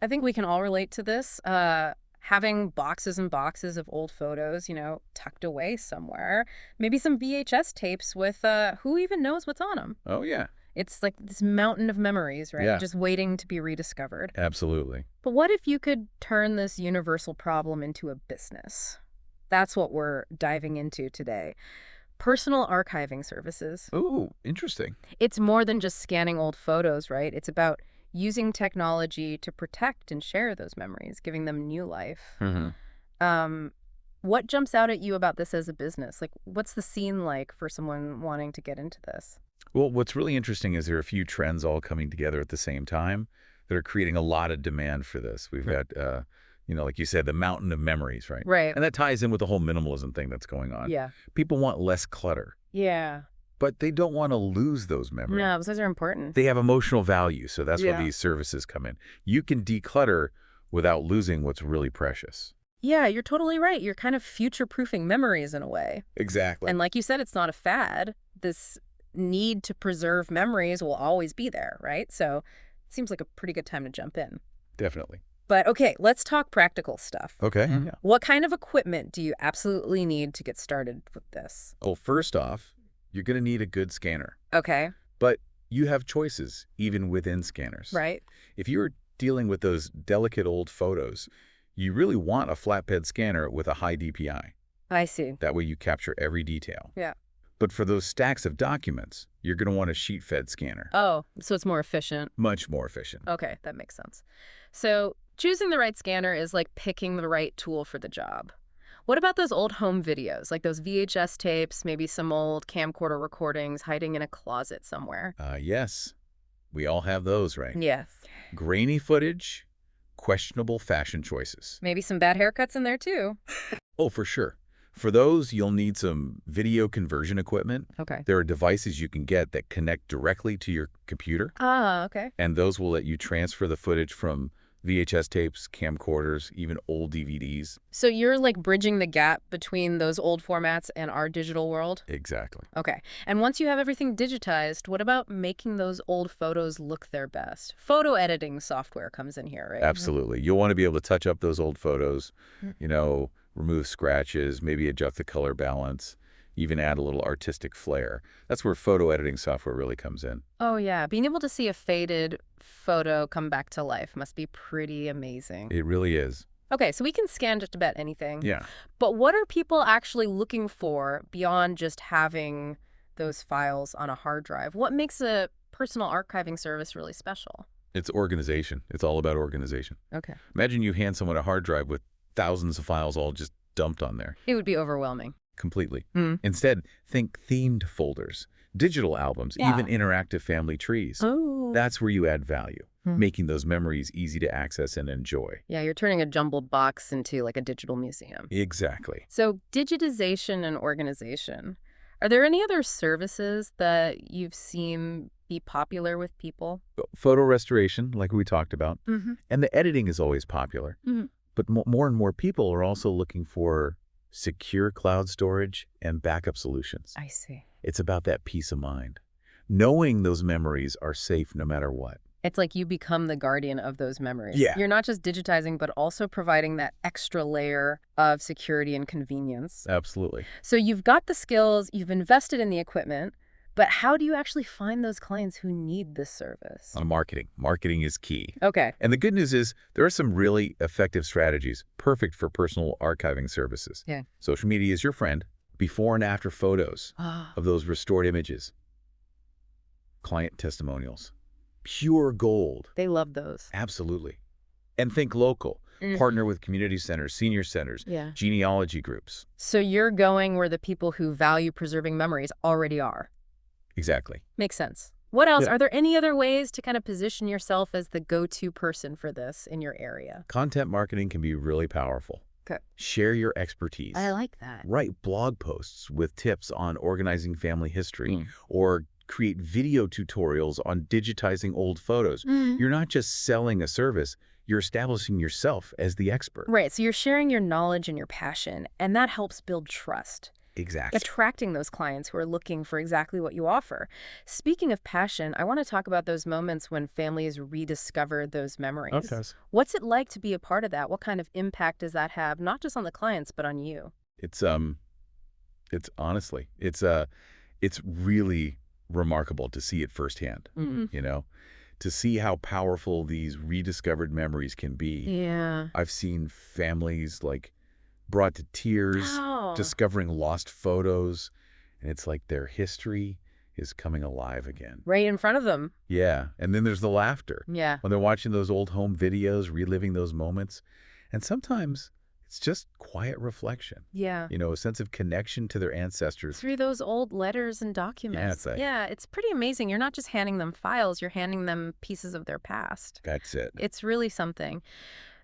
I think we can all relate to this. Having boxes and boxes of old photos, tucked away somewhere. Maybe some VHS tapes with who even knows what's on them. Oh, yeah. It's like this mountain of memories, right? Yeah. Just waiting to be rediscovered. Absolutely. But what if you could turn this universal problem into a business? That's what we're diving into today. Personal archiving services. Ooh, interesting. It's more than just scanning old photos, right? It's about using technology to protect and share those memories, giving them new life. Hmm. Um, what jumps out at you about this as a business? Like, what's the scene like for someone wanting to get into this? Well, what's really interesting is there are a few trends all coming together at the same time that are creating a lot of demand for this. We've got, like you said, the mountain of memories, right? Right. And that ties in with the whole minimalism thing that's going on. Yeah. People want less clutter, Yeah. but they don't want to lose those memories. No, those are important. They have emotional value, so that's where Yeah. these services come in. You can declutter without losing what's really precious. Yeah, you're totally right. You're kind of future-proofing memories in a way. Exactly. And like you said, it's not a fad. This need to preserve memories will always be there, right? So it seems like a pretty good time to jump in. Definitely. But okay, let's talk practical stuff. Okay. Yeah. What kind of equipment do you absolutely need to get started with this? Well, first off, you're going to need a good scanner. Okay, But you have choices even within scanners. right. If you're dealing with those delicate old photos, you really want a flatbed scanner with a high DPI. I see. That way you capture every detail. Yeah. But for those stacks of documents, you're going to want a sheet-fed scanner. Oh, so it's more efficient. Much more efficient. Okay, that makes sense. So choosing the right scanner is like picking the right tool for the job. What about those old home videos, like those VHS tapes, maybe some old camcorder recordings hiding in a closet somewhere? Yes, we all have those, right? Yes. Grainy footage, questionable fashion choices. Maybe some bad haircuts in there too. Oh, for sure. For those, you'll need some video conversion equipment. Okay. There are devices you can get that connect directly to your computer, Ah, okay. and those will let you transfer the footage from VHS tapes, camcorders, even old DVDs. So you're like bridging the gap between those old formats and our digital world? Exactly. Okay. And once you have everything digitized, what about making those old photos look their best? Photo editing software comes in here, right? Absolutely. You'll want to be able to touch up those old photos, Mm. remove scratches, maybe adjust the color balance, even add a little artistic flair. That's where photo editing software really comes in. Oh, yeah. Being able to see a faded photo come back to life must be pretty amazing. It really is. Okay, so we can scan just about anything. Yeah. But what are people actually looking for beyond just having those files on a hard drive? What makes a personal archiving service really special? It's organization. It's all about organization. Okay. Imagine you hand someone a hard drive with thousands of files all just dumped on there. It would be overwhelming. Completely. Mm. Instead, think themed folders, digital albums, Yeah. even interactive family trees. Oh. That's where you add value, Hmm. making those memories easy to access and enjoy. Yeah, you're turning a jumbled box into like a digital museum. Exactly. So digitization and organization. Are there any other services that you've seen be popular with people? Photo restoration, like we talked about, Mm-hmm. and the editing is always popular. Mhm. But more and more people are also looking for secure cloud storage and backup solutions. I see. It's about that peace of mind, knowing those memories are safe no matter what. It's like you become the guardian of those memories. Yeah. You're not just digitizing, but also providing that extra layer of security and convenience. Absolutely. So you've got the skills, you've invested in the equipment, but how do you actually find those clients who need this service? On marketing. Marketing is key. Okay. And the good news is there are some really effective strategies perfect for personal archiving services. Yeah. Social media is your friend. Before and after photos Ah, of those restored images. Client testimonials. Pure gold. they love those. Absolutely. And think local. Mhm. Partner with community centers, senior centers, Yeah. genealogy groups. So you're going where the people who value preserving memories already are. Exactly. Makes sense. What else? Yeah. Are there any other ways to kind of position yourself as the go-to person for this in your area? Content marketing can be really powerful. Okay. Share your expertise. like that. Write blog posts with tips on organizing family history Mm. or create video tutorials on digitizing old photos. You're not just selling a service, you're establishing yourself as the expert. Right. So you're sharing your knowledge and your passion, and that helps build trust. Exactly. attracting those clients who are looking for exactly what you offer. Speaking of passion, I want to talk about those moments when families rediscover those Okay. memories. What's it like to be a part of that? What kind of impact does that have, not just on the clients, but on you? It's it's honestly, it's really remarkable to see it firsthand, Mm. you know, to see how powerful these rediscovered memories can be. Yeah. I've seen families like brought to tears, Oh, discovering lost photos, and it's like their history is coming alive again. right in front of them. Yeah, and then there's the laughter Yeah. when they're watching those old home videos, reliving those moments. And sometimes it's just quiet reflection, Yeah. a sense of connection to their ancestors. Through those old letters and Yeah, documents. Yeah, it's pretty amazing. You're not just handing them files, you're handing them pieces of their past. that's it. It's really something.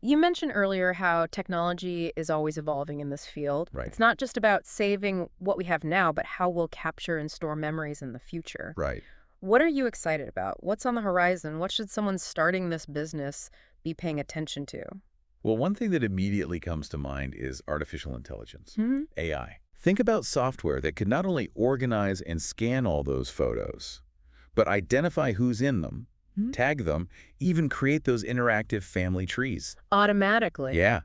You mentioned earlier how technology is always evolving in this field. Right, It's not just about saving what we have now, but how we'll capture and store memories in the future. right. What are you excited about? What's on the horizon? What should someone starting this business be paying attention to? Well, one thing that immediately comes to mind is artificial intelligence, Hmm? AI. Think about software that could not only organize and scan all those photos, but identify who's in them, Hmm? tag them, even create those interactive family trees. Automatically. Yeah,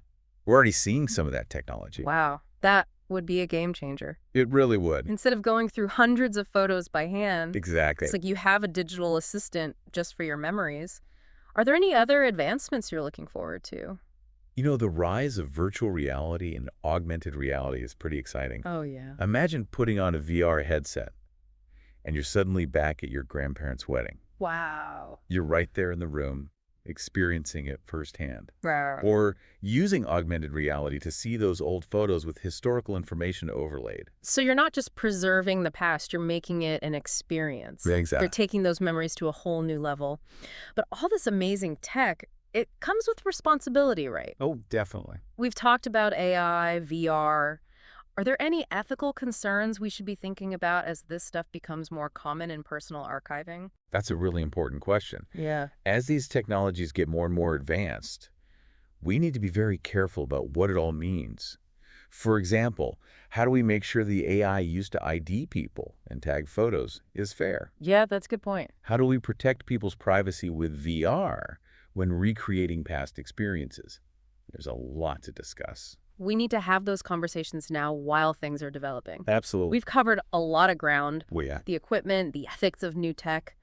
we're already seeing some of that technology. Wow, that would be a game changer. It really would. Instead of going through hundreds of photos by hand, Exactly. it's like you have a digital assistant just for your memories. Are there any other advancements you're looking forward to? The rise of virtual reality and augmented reality is pretty exciting. Oh, yeah. Imagine putting on a VR headset and you're suddenly back at your grandparents' wedding. Wow. You're right there in the room, experiencing it firsthand. Wow. Or using augmented reality to see those old photos with historical information overlaid. So you're not just preserving the past, you're making it an experience. Yeah, They're exactly. taking those memories to a whole new level. But all this amazing tech, it comes with responsibility, right? Oh, definitely. We've talked about AI, VR. Are there any ethical concerns we should be thinking about as this stuff becomes more common in personal archiving? That's a really important question. Yeah. As these technologies get more and more advanced, we need to be very careful about what it all means. For example, how do we make sure the AI used to ID people and tag photos is fair? Yeah, that's a good point. How do we protect people's privacy with VR when recreating past experiences? There's a lot to discuss. We need to have those conversations now while things are developing. Absolutely. We've covered a lot of ground, Well, yeah. the equipment, the ethics of new tech.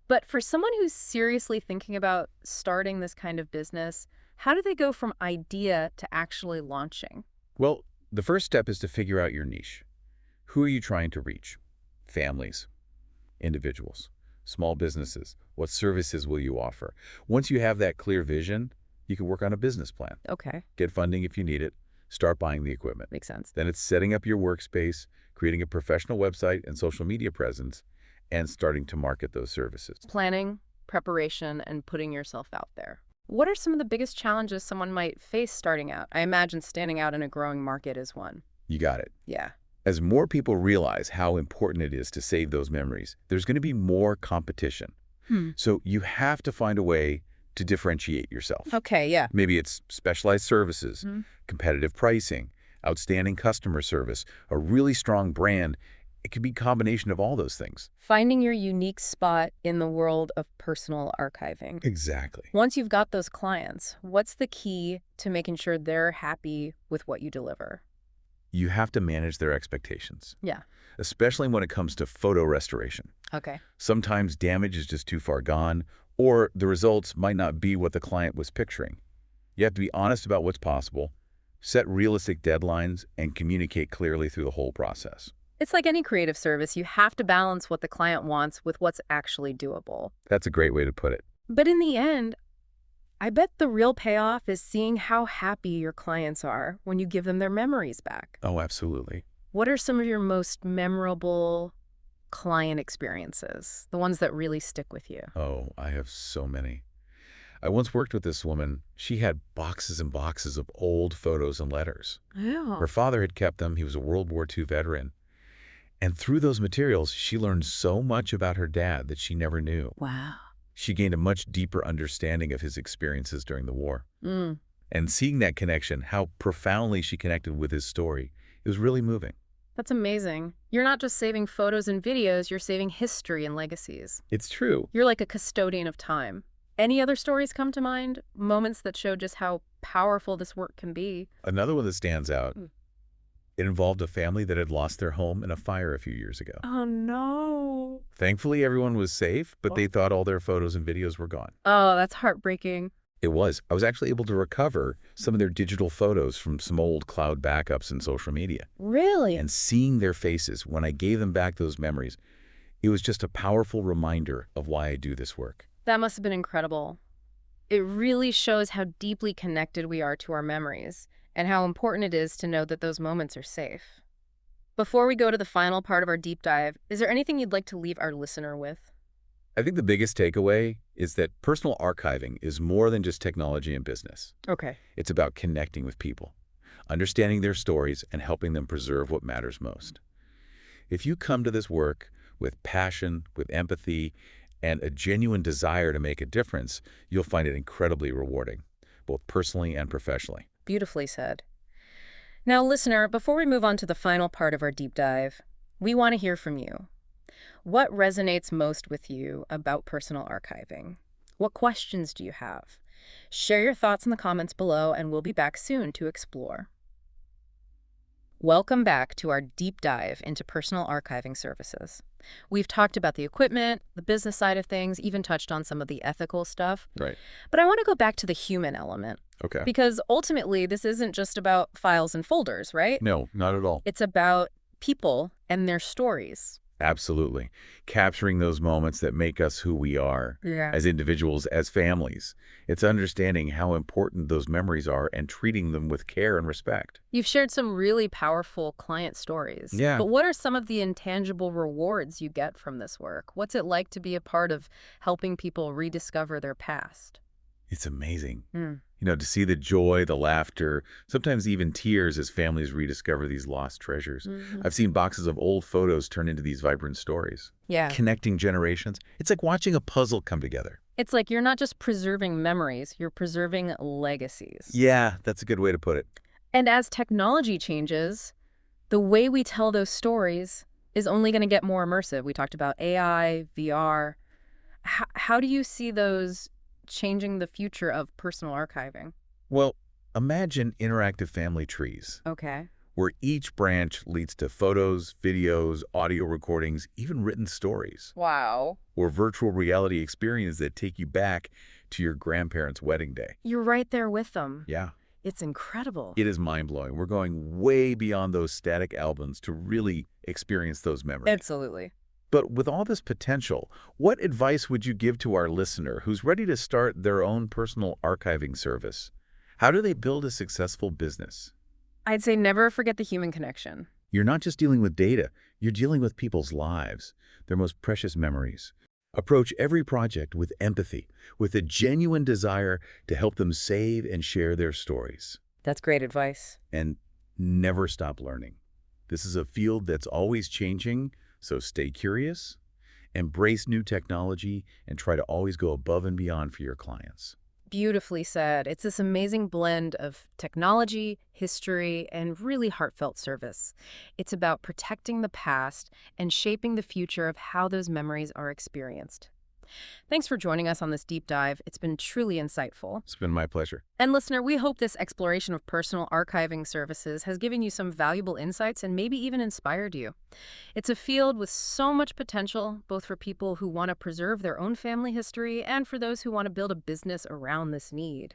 But for someone who's seriously thinking about starting this kind of business, how do they go from idea to actually launching? Well, the first step is to figure out your niche. Who are you trying to reach? Families, individuals, small businesses. What services will you offer? Once you have that clear vision, you can work on a business plan. Okay, Get funding if you need it. Start buying the equipment. makes sense. Then it's setting up your workspace, creating a professional website and social media presence, and starting to market those services. Planning, preparation, and putting yourself out there. What are some of the biggest challenges someone might face starting out? I imagine standing out in a growing market is one. You got it. Yeah. As more people realize how important it is to save those memories, there's going to be more competition. So you have to find a way to differentiate yourself. Okay, yeah. Maybe it's specialized services, Mhm. competitive pricing, outstanding customer service, a really strong brand. It could be a combination of all those things. Finding your unique spot in the world of personal archiving. Exactly. Once you've got those clients, what's the key to making sure they're happy with what you deliver? You have to manage their expectations, Yeah. especially when it comes to photo restoration. Okay. Sometimes damage is just too far gone, or the results might not be what the client was picturing. You have to be honest about what's possible, set realistic deadlines, and communicate clearly through the whole process. It's like any creative service. You have to balance what the client wants with what's actually doable. That's a great way to put it. But in the end, I bet the real payoff is seeing how happy your clients are when you give them their memories back. Oh, absolutely. What are some of your most memorable client experiences? The ones that really stick with you? Oh, I have so many. I once worked with this woman. She had boxes and boxes of old photos and letters. Yeah. Her father had kept them. He was a World War II veteran. And through those materials, she learned so much about her dad that she never knew. Wow. She gained a much deeper understanding of his experiences during the war. And seeing that connection, how profoundly she connected with his story, it was really moving. That's amazing. You're not just saving photos and videos, you're saving history and legacies. It's true. You're like a custodian of time. Any other stories come to mind? Moments that show just how powerful this work can be? Another one that stands out, Mm. it involved a family that had lost their home in a fire a few years ago. Oh, no. Thankfully, everyone was safe, but Oh, they thought all their photos and videos were gone. oh, that's heartbreaking. It was. I was actually able to recover some of their digital photos from some old cloud backups and social media. Really? And seeing their faces when I gave them back those memories, it was just a powerful reminder of why I do this work. That must have been incredible. It really shows how deeply connected we are to our memories and how important it is to know that those moments are safe. Before we go to the final part of our deep dive, is there anything you'd like to leave our listener with? I think the biggest takeaway is that personal archiving is more than just technology and business. Okay. It's about connecting with people, understanding their stories, and helping them preserve what matters most. If you come to this work with passion, with empathy, and a genuine desire to make a difference, you'll find it incredibly rewarding, both personally and professionally. Beautifully said. Now, listener, before we move on to the final part of our deep dive, we want to hear from you. What resonates most with you about personal archiving? What questions do you have? Share your thoughts in the comments below, and we'll be back soon to explore. Welcome back to our deep dive into personal archiving services. We've talked about the equipment, the business side of things, even touched on some of the ethical stuff. Right. But I want to go back to the human element, Okay. because ultimately this isn't just about files and folders, right? No, not at all. It's about people and their stories. Absolutely. Capturing those moments that make us who we are Yeah. as individuals, as families. It's understanding how important those memories are and treating them with care and respect. You've shared some really powerful client stories. Yeah. But what are some of the intangible rewards you get from this work? What's it like to be a part of helping people rediscover their past? It's amazing. Mm. To see the joy, the laughter, sometimes even tears as families rediscover these lost treasures. Mhm. I've seen boxes of old photos turn into these vibrant stories. Yeah. Connecting generations. It's like watching a puzzle come together. It's like you're not just preserving memories, you're preserving legacies. Yeah, that's a good way to put it. And as technology changes, the way we tell those stories is only going to get more immersive. We talked about AI, VR. How do you see those changing the future of personal archiving? Well, imagine interactive family trees, Okay. where each branch leads to photos, videos, audio recordings, even written stories, Wow. or virtual reality experiences that take you back to your grandparents' wedding day. You're right there with them. Yeah, It's incredible. it is mind-blowing. We're going way beyond those static albums to really experience those memories. Absolutely. But with all this potential, what advice would you give to our listener who's ready to start their own personal archiving service? How do they build a successful business? I'd say never forget the human connection. You're not just dealing with data, you're dealing with people's lives, their most precious memories. Approach every project with empathy, with a genuine desire to help them save and share their stories. That's great advice. And never stop learning. This is a field that's always changing, so stay curious, embrace new technology, and try to always go above and beyond for your clients. Beautifully said. It's this amazing blend of technology, history, and really heartfelt service. It's about protecting the past and shaping the future of how those memories are experienced. Thanks for joining us on this deep dive. It's been truly insightful. It's been my pleasure. And listener, we hope this exploration of personal archiving services has given you some valuable insights and maybe even inspired you. It's a field with so much potential, both for people who want to preserve their own family history and for those who want to build a business around this need.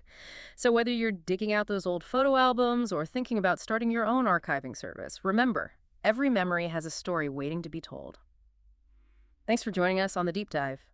So whether you're digging out those old photo albums or thinking about starting your own archiving service, remember, every memory has a story waiting to be told. Thanks for joining us on the Deep Dive.